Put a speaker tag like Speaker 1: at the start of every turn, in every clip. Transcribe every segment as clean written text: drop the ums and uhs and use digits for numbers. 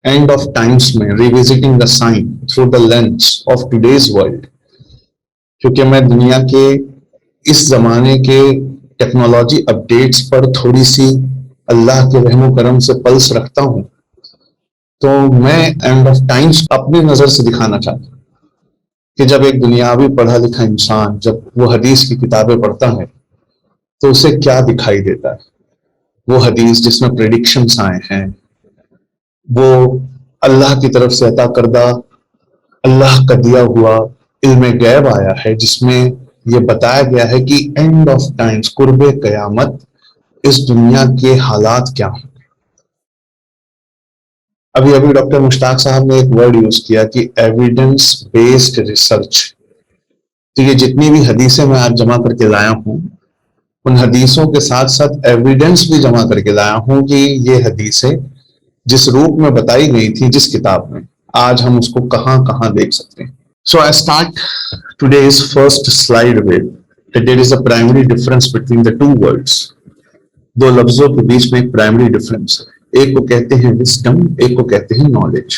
Speaker 1: And of times میں revisiting the sign through the lens of today's world, کیونکہ میں دنیا کے اس زمانے کے ٹیکنالوجی اپڈیٹس پر تھوڑی سی اللہ کے رحم و کرم سے پلس رکھتا ہوں، تو میں اینڈ آف ٹائمس اپنی نظر سے دکھانا چاہتا ہوں کہ جب ایک دنیاوی پڑھا لکھا انسان جب وہ حدیث کی کتابیں پڑھتا ہے تو اسے کیا دکھائی دیتا ہے۔ وہ حدیث جس میں پریڈکشنز آئے ہیں، وہ اللہ کی طرف سے عطا کردہ اللہ کا دیا ہوا علم غیب آیا ہے، جس میں یہ بتایا گیا ہے کہ اینڈ آف ٹائمز، قرب قیامت، اس دنیا کے حالات کیا ہیں۔ ابھی ڈاکٹر مشتاق صاحب نے ایک ورڈ یوز کیا کہ ایویڈنس بیسڈ ریسرچ۔ تو یہ جتنی بھی حدیثیں میں آج جمع کر کے لایا ہوں، ان حدیثوں کے ساتھ ساتھ ایویڈنس بھی جمع کر کے لایا ہوں کہ یہ حدیثیں جس روپ میں بتائی گئی تھی جس کتاب میں، آج ہم اس کو کہاں کہاں دیکھ سکتے ہیں۔ So I start today's first slide with that there is a primary difference between the two words۔ دو لفظوں کے بیچ میں ایک پرائمری ڈفرنس ہے، ایک کو کہتے ہیں وزڈم، ایک کو کہتے ہیں نالج۔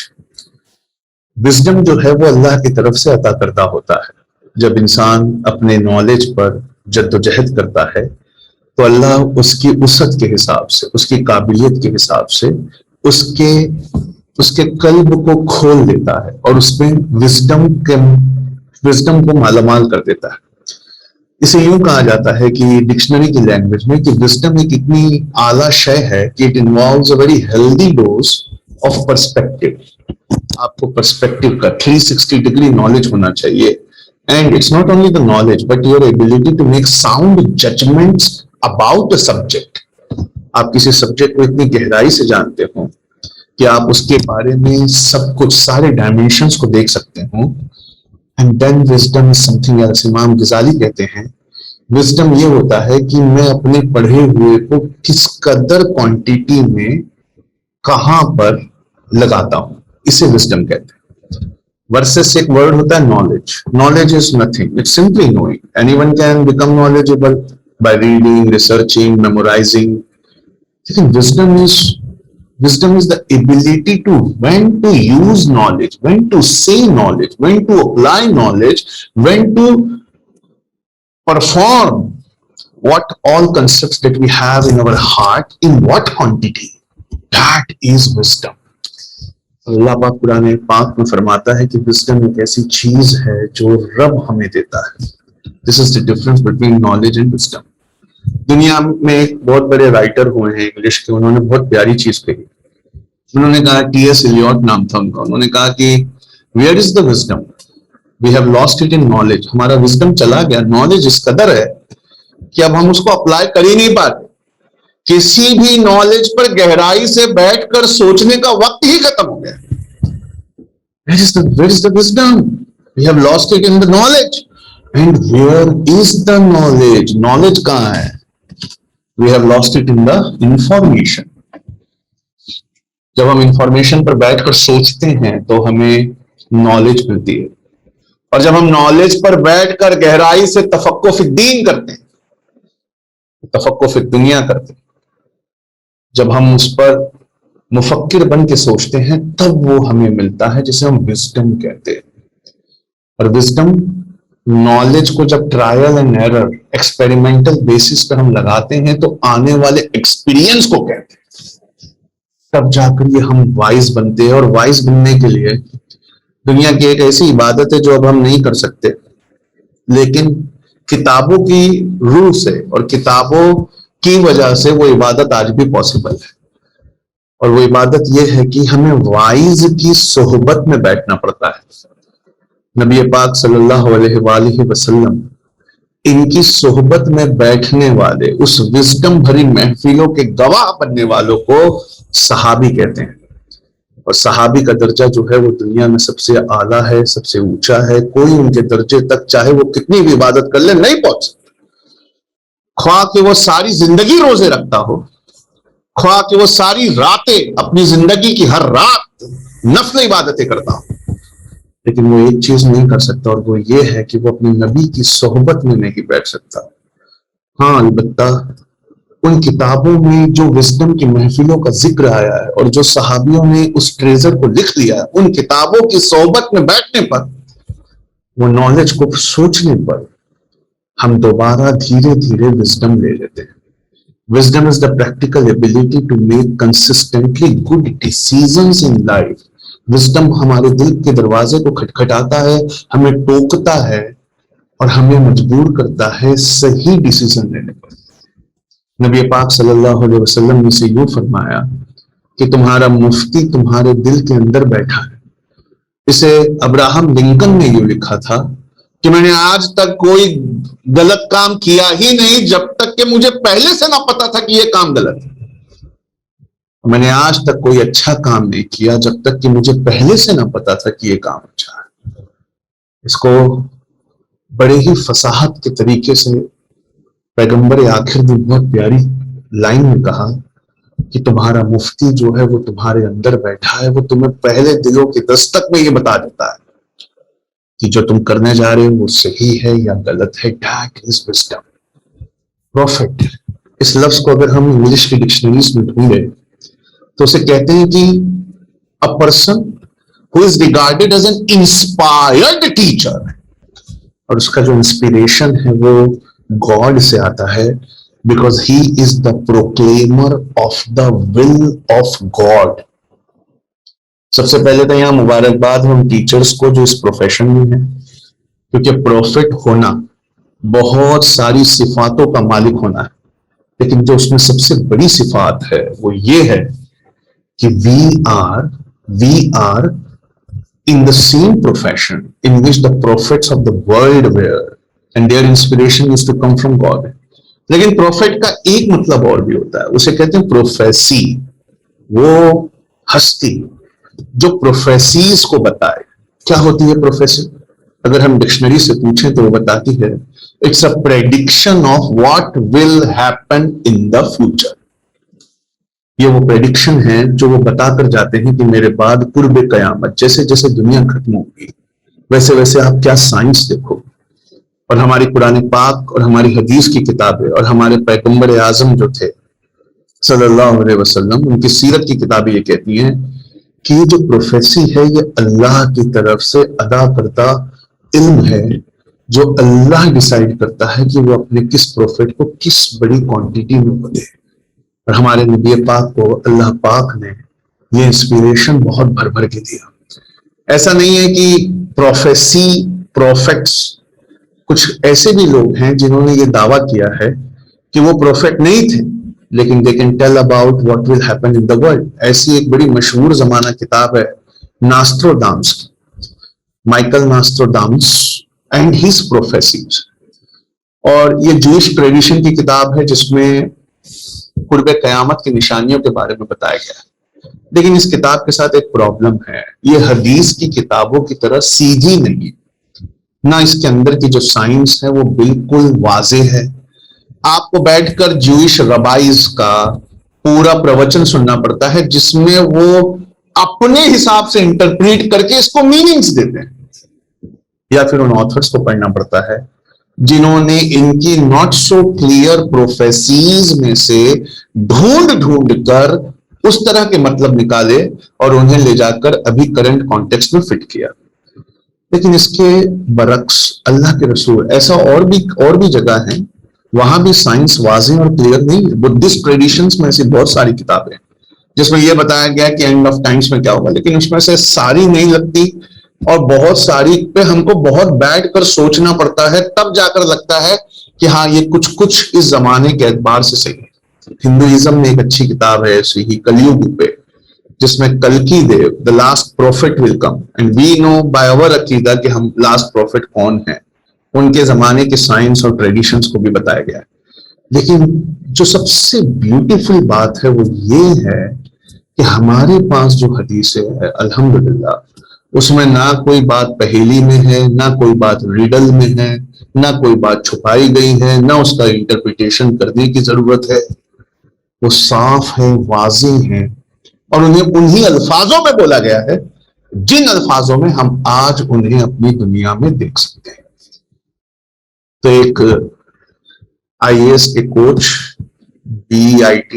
Speaker 1: وزڈم جو ہے وہ اللہ کی طرف سے عطا کردہ ہوتا ہے۔ جب انسان اپنے نالج پر جد و جہد کرتا ہے تو اللہ اس کی وسعت کے حساب سے، اس کی قابلیت کے حساب سے اس کے قلب کو کھول دیتا ہے اور اس میں وزڈم کو مالا مال کر دیتا ہے۔ اسے یوں کہا جاتا ہے کہ ڈکشنری کی لینگویج میں کہ وزڈم ایک اتنی اعلیٰ شے ہے کہ it involves a very healthy dose of perspective. آپ کو پرسپیکٹو کا 360 ڈگری نالج ہونا چاہیے، and it's not only the knowledge but your ability to make sound judgments about a subject. آپ کسی سبجیکٹ کو اتنی گہرائی سے جانتے ہوں کہ آپ اس کے بارے میں سب کچھ، سارے ڈائمینشنز کو دیکھ سکتے ہوں۔ And then wisdom is something else۔ امام غزالی کہتے ہیں وزڈم یہ ہوتا ہے کہ میں اپنے پڑھے ہوئے کو کس قدر کوانٹیٹی میں کہاں پر لگاتا ہوں، اسے وزڈم کہتے ہیں۔ ورسس ایک ورڈ ہوتا ہے knowledge. Knowledge is nothing, it's simply knowing. Any one can become knowledgeable by reading, researching, memorising. لیکن wisdom is the ability to when to use knowledge, when to say knowledge, when to apply knowledge, when to perform what all concepts that we have in our heart, in what quantity. That is wisdom۔ اللہ پاک قرآن پاک میں فرماتا ہے کہ wisdom ایک ایسی چیز ہے جو رب ہمیں دیتا ہے۔ This is the difference between knowledge and wisdom۔ دنیا میں ایک بہت بڑے رائٹر ہوئے ہیں انگلش کے، انہوں نے بہت پیاری چیز کہی۔ انہوں نے کہا، ٹی ایس ایلیوٹ نام تھا ان کا، انہوں نے کہا کہ where is the wisdom, we have lost it in knowledge. ہمارا وزڈم چلا گیا، نالج اس قدر ہے کہ اب ہم اس کو اپلائی کر ہی نہیں پاتے۔ کسی بھی نالج پر گہرائی سے بیٹھ کر سوچنے کا وقت ہی ختم ہو گیا۔ Where is the wisdom? We have lost it in the knowledge. And where is the knowledge? Knowledge کہاں ہے؟ We have lost it in the information۔ جب ہم انفارمیشن پر بیٹھ کر سوچتے ہیں تو ہمیں نالج ملتی ہے، اور جب ہم نالج پر بیٹھ کر گہرائی سے تفقہ فی الدین کرتے ہیں، تفقہ فی الدنیا کرتے ہیں، جب ہم اس پر مفکر بن کے سوچتے ہیں تب وہ ہمیں ملتا ہے جسے ہم وزڈم کہتے ہیں۔ اور وزڈم نالج کو جب trial and error, experimental basis پر ہم لگاتے ہیں تو آنے والے ایکسپیرینس کو کہتے ہیں، تب جا کر یہ ہم وائز بنتے ہیں۔ اور وائز بننے کے لیے دنیا کی ایک ایسی عبادت ہے جو اب ہم نہیں کر سکتے، لیکن کتابوں کی روح سے اور کتابوں کی وجہ سے وہ عبادت آج بھی پاسبل ہے۔ اور وہ عبادت یہ ہے کہ ہمیں وائز کی صحبت میں بیٹھنا پڑتا ہے۔ نبی پاک صلی اللہ علیہ وآلہ وسلم ان کی صحبت میں بیٹھنے والے، اس وزڈم بھری محفلوں کے گواہ بننے والوں کو صحابی کہتے ہیں۔ اور صحابی کا درجہ جو ہے وہ دنیا میں سب سے اعلیٰ ہے، سب سے اونچا ہے۔ کوئی ان کے درجے تک چاہے وہ کتنی بھی عبادت کر لے نہیں پہنچ سکتا، خواہ کہ وہ ساری زندگی روزے رکھتا ہو، خواہ کہ وہ ساری راتیں اپنی زندگی کی ہر رات نفل عبادتیں کرتا ہو، لیکن وہ ایک چیز نہیں کر سکتا، اور وہ یہ ہے کہ وہ اپنے نبی کی صحبت میں نہیں بیٹھ سکتا۔ ہاں البتہ ان کتابوں میں جو وزڈم کی محفلوں کا ذکر آیا ہے اور جو صحابیوں نے اس ٹریزر کو لکھ لیا ہے، ان کتابوں کی صحبت میں بیٹھنے پر، وہ نالج کو سوچنے پر، ہم دوبارہ دھیرے دھیرے وزڈم لے لیتے ہیں. Wisdom is the practical ability to make consistently good decisions in life. Wisdom ہمارے دل کے دروازے کو کھٹکھٹاتا ہے، ہمیں ٹوکتا ہے اور ہمیں مجبور کرتا ہے صحیح ڈیسیزن لینے پر. نبی پاک صلی اللہ علیہ وسلم نے سے یوں فرمایا کہ تمہارا مفتی تمہارے دل کے اندر بیٹھا ہے. اسے ابراہم لنکن نے یوں لکھا تھا کہ میں نے آج تک کوئی غلط کام کیا ہی نہیں جب تک کہ مجھے پہلے سے نہ پتا تھا کہ یہ کام غلط ہے. میں نے آج تک کوئی اچھا کام نہیں کیا جب تک کہ مجھے پہلے سے نہ پتا تھا کہ یہ کام اچھا ہے. اس کو بڑے ہی فصاحت کے طریقے سے پیغمبر آخر نے بہت پیاری لائن میں کہا کہ تمہارا مفتی جو ہے وہ تمہارے اندر بیٹھا ہے، وہ تمہیں پہلے دلوں کی دستک میں یہ بتا دیتا ہے کہ جو تم کرنے جا رہے ہو وہ صحیح ہے یا غلط ہے. That is wisdom. Prophet اس لفظ کو اگر ہم انگلش کی ڈکشنریز میں ڈھونڈیں تو اسے کہتے ہیں کہ a person who is regarded as an inspired teacher. اور اس کا جو انسپیریشن ہے وہ گاڈ سے آتا ہے because he is the proclaimer of the will of God. سب سے پہلے تو یہاں مبارکباد ہم ٹیچرز کو جو اس پروفیشن میں ہیں، کیونکہ پروفٹ ہونا بہت ساری صفاتوں کا مالک ہونا ہے، لیکن جو اس میں سب سے بڑی صفات ہے وہ یہ ہے کہ we are in the same profession in which the prophets of the world were and their inspiration is to come from God. لیکن پروفیٹ کا ایک مطلب اور بھی ہوتا ہے، اسے کہتے ہیں پروفیسی. وہ ہستی جو پروفیسیز کو بتائے. کیا ہوتی ہے پروفیسی؟ اگر ہم ڈکشنری سے پوچھیں تو وہ بتاتی ہے it's a prediction of what will happen in the future. یہ وہ پریڈکشن ہے جو وہ بتا کر جاتے ہیں کہ میرے بعد قرب قیامت، جیسے جیسے دنیا ختم ہوگی ویسے ویسے آپ کیا سائنس دیکھو. اور ہماری قرآن پاک اور ہماری حدیث کی کتابیں اور ہمارے پیغمبر اعظم جو تھے صلی اللہ علیہ وسلم، ان کی سیرت کی کتابیں یہ کہتی ہیں کہ یہ جو پروفیسی ہے یہ اللہ کی طرف سے ادا کرتا علم ہے، جو اللہ ڈیسائیڈ کرتا ہے کہ وہ اپنے کس پروفیٹ کو کس بڑی کوانٹیٹی میں بولے. اور ہمارے نبی پاک کو اللہ پاک نے یہ انسپیریشن بہت بھر بھر کے دیا. ایسا نہیں ہے کہ پروفیسی پروفیٹس، کچھ ایسے بھی لوگ ہیں جنہوں نے یہ دعویٰ کیا ہے کہ وہ پروفیٹ نہیں تھے لیکن they can tell about what will happen in the world. ایسی ایک بڑی مشہور زمانہ کتاب ہے ناسٹروڈامس کی، مائیکل ناسٹروڈامس and his prophecies. اور یہ جوش ٹریڈیشن کی کتاب ہے جس میں قرب قیامت کی نشانیوں کے بارے میں بتایا گیا ہے. لیکن اس کتاب کے ساتھ ایک پرابلم ہے، یہ حدیث کی کتابوں کی طرح سیدھی نہیں، نہ اس کے اندر کی جو سائنس ہے وہ بالکل واضح ہے. آپ کو بیٹھ کر جوئش ربائز کا پورا پروچن سننا پڑتا ہے جس میں وہ اپنے حساب سے انٹرپریٹ کر کے اس کو میننگز دیتے ہیں، یا پھر ان آتھرز کو پڑھنا پڑتا ہے جنہوں نے ان کی ناٹ سو کلیئر پروفیسیز میں سے ڈھونڈ کر اس طرح کے مطلب نکالے اور انہیں لے جا کر ابھی کرنٹ کانٹیکسٹ میں فٹ کیا. لیکن اس کے برعکس اللہ کے رسول ایسا اور بھی جگہ ہیں وہاں بھی سائنس واضح اور کلیئر نہیں ہے. بدھسٹ ٹریڈیشنز میں ایسی بہت ساری کتابیں جس میں یہ بتایا گیا کہ اینڈ آف ٹائمز میں کیا ہوگا، لیکن اس میں سے ساری نہیں لگتی اور بہت ساری پہ ہم کو بہت بیٹھ کر سوچنا پڑتا ہے، تب جا کر لگتا ہے کہ ہاں یہ کچھ اس زمانے کے اعتبار سے صحیح ہے. ہندوازم میں ایک اچھی کتاب ہے ایسی ہی کلیوگ پہ جس میں کلکی دیو the last prophet will come and we know by our عقیدہ کہ ہم last prophet کون ہیں، ان کے زمانے کے سائنس اور ٹریڈیشنز کو بھی بتایا گیا ہے. لیکن جو سب سے بیوٹیفل بات ہے وہ یہ ہے کہ ہمارے پاس جو حدیث ہے الحمدللہ اس میں نہ کوئی بات پہیلی میں ہے، نہ کوئی بات ریڈل میں ہے، نہ کوئی بات چھپائی گئی ہے، نہ اس کا انٹرپریٹیشن کرنے کی ضرورت ہے. وہ صاف ہے، واضح ہے اور انہیں انہی الفاظوں میں بولا گیا ہے جن الفاظوں میں ہم آج انہیں اپنی دنیا میں دیکھ سکتے ہیں. تو ایک آئی اے ایس کے coach DEIT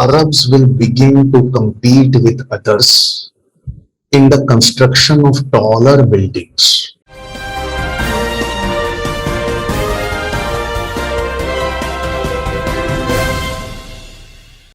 Speaker 1: Arabs will begin to compete with others in the construction of taller buildings,